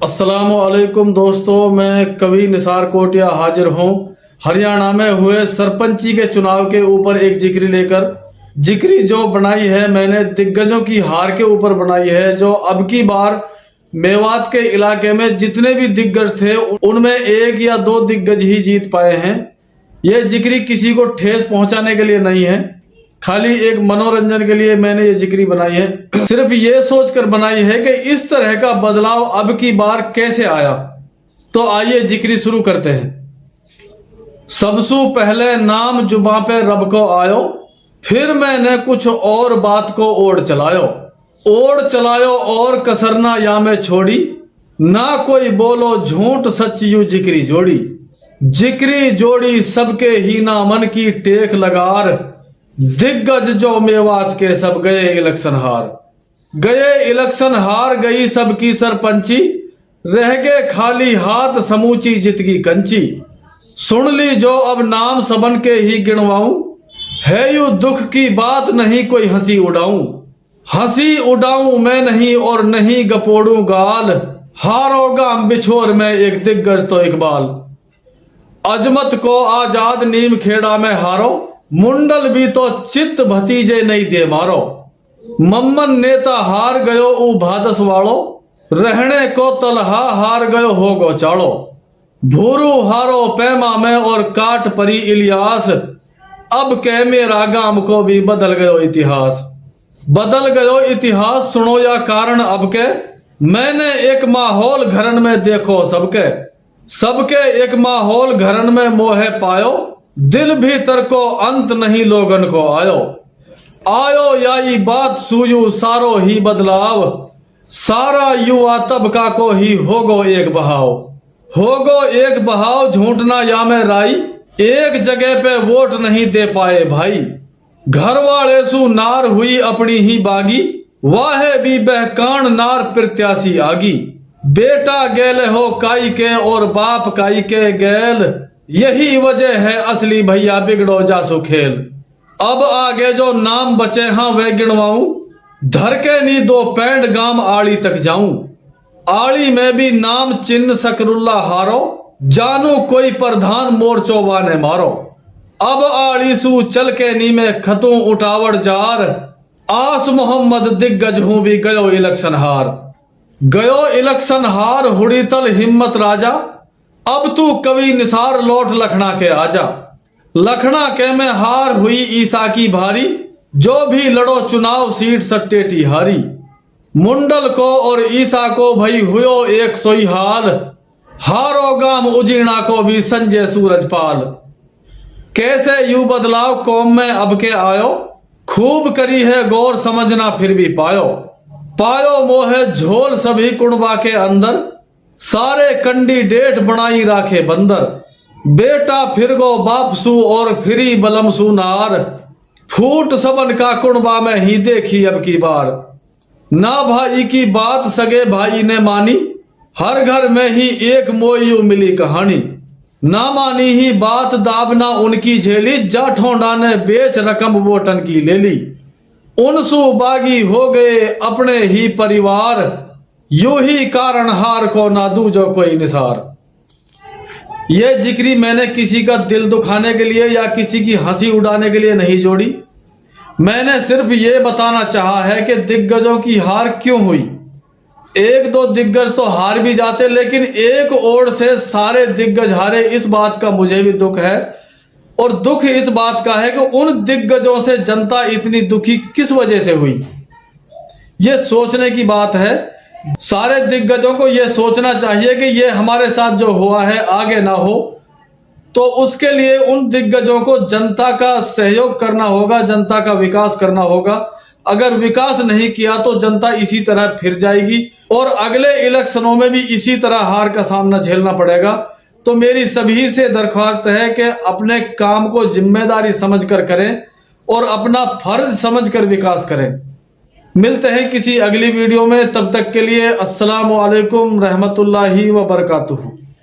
अस्सलामुअलैकुम दोस्तों, मैं कवि निसार कोटिया हाजिर हूँ। हरियाणा में हुए सरपंची के चुनाव के ऊपर एक जिक्री लेकर। जिक्री जो बनाई है मैंने दिग्गजों की हार के ऊपर बनाई है। जो अब की बार मेवात के इलाके में जितने भी दिग्गज थे उनमें एक या दो दिग्गज ही जीत पाए हैं। ये जिक्री किसी को ठेस पहुंचाने के लिए नहीं है, खाली एक मनोरंजन के लिए मैंने ये जिक्री बनाई है। सिर्फ ये सोचकर बनाई है कि इस तरह का बदलाव अब की बार कैसे आया। तो आइए जिक्री शुरू करते हैं। सबसू पहले नाम जुबां पे रब को आयो, फिर मैंने कुछ और बात को ओढ़ चलायो और कसरना या में छोड़ी, ना कोई बोलो झूठ सच यू जिक्री जोड़ी सबके ही ना मन की टेक लगार। दिग्गज जो मेवात के सब गए इलेक्शन हार गई सबकी सरपंची, रह गए खाली हाथ समूची जितगी कंची। सुन ली जो अब नाम सबन के ही गिनवाऊं, है यू दुख की बात नहीं कोई हंसी उड़ाऊं मैं नहीं और नहीं गपोड़ू गाल। हारोगा बिछोर में एक दिग्गज तो इकबाल। अजमत को आजाद नीम खेड़ा में हारो, मुंडल भी तो चित्त भतीजे नहीं दे मारो। मम्मन नेता हार गयो ऊ भादस वालो, रहने को तलहा हार गयो होगो चाड़ो। भूरू हारो पैमा में और काट परी इलियास, अब कह मेरा गाम को भी बदल गयो इतिहास। सुनो या कारण अब के, मैंने एक माहौल घरन में देखो सबके एक माहौल घरन में मोहे पायो। दिल भीतर को अंत नहीं लोगन को आयो याई बात सुयू सारो ही बदलाव। सारा युवा तबका को ही होगो एक बहाव झूठना या में राई। एक जगह पे वोट नहीं दे पाए भाई, घर वाले सु नार हुई अपनी ही बागी। वाहे भी बहकान नार प्रत्याशी आगी। बेटा गेले हो काई के और बाप काई के गैल, यही वजह है असली भैया बिगड़ो जासु खेल। अब आगे जो नाम बचे हाँ वे गिनवाऊं, धर के नी दो पैंड गांव आड़ी तक जाऊं। आड़ी में भी नाम चिन्ह सकरुल्ला हारो, जानू कोई प्रधान मोर्चो वाने मारो। अब आड़ी सू चल के नी में खतूं उठावड़ जार, आस मोहम्मद दिग्गज हूं भी गयो इलेक्शन हार हुड़ी तल हिम्मत राजा। अब तू कवि निसार लौट लखना के आजा। लखना के में हार हुई ईसा की भारी, जो भी लड़ो चुनाव सीट सट्टेटी हारी। मुंडल को और ईसा को भई हुयो एक सोई हाल, हारो गाम उजीना को भी संजय सूरजपाल। कैसे यू बदलाव कौम में अब के आयो, खूब करी है गौर समझना फिर भी पायो मोहे झोल सभी कुणबा के अंदर। सारे कैंडिडेट बनाई राखे बंदर, बेटा फिर गो बापसू और फिरी बलमसू नार। फूट सबन का कुणबा में ही देखी अब की बार, ना भाई की बात सगे भाई ने मानी। हर घर में ही एक मोयू मिली कहानी, ना मानी ही बात दाबना उनकी झेली। जाठोंडा ने बेच रकम वोटन की ले ली, उनसू बागी हो गए अपने ही परिवार। यू ही कारण हार को ना दूजो कोई निसार। यह जिक्री मैंने किसी का दिल दुखाने के लिए या किसी की हंसी उड़ाने के लिए नहीं जोड़ी। मैंने सिर्फ ये बताना चाहा है कि दिग्गजों की हार क्यों हुई। एक दो दिग्गज तो हार भी जाते, लेकिन एक ओर से सारे दिग्गज हारे, इस बात का मुझे भी दुख है। और दुख इस बात का है कि उन दिग्गजों से जनता इतनी दुखी किस वजह से हुई। यह सोचने की बात है। सारे दिग्गजों को यह सोचना चाहिए कि यह हमारे साथ जो हुआ है आगे ना हो। तो उसके लिए उन दिग्गजों को जनता का सहयोग करना होगा, जनता का विकास करना होगा। अगर विकास नहीं किया तो जनता इसी तरह फिर जाएगी और अगले इलेक्शनों में भी इसी तरह हार का सामना झेलना पड़ेगा। तो मेरी सभी से दरख्वास्त है कि अपने काम को जिम्मेदारी समझकर करें और अपना फर्ज समझकर विकास करें। मिलते हैं किसी अगली वीडियो में, तब तक के लिए अस्सलामु अलैकुम रहमतुल्लाहि व बरकातुहू।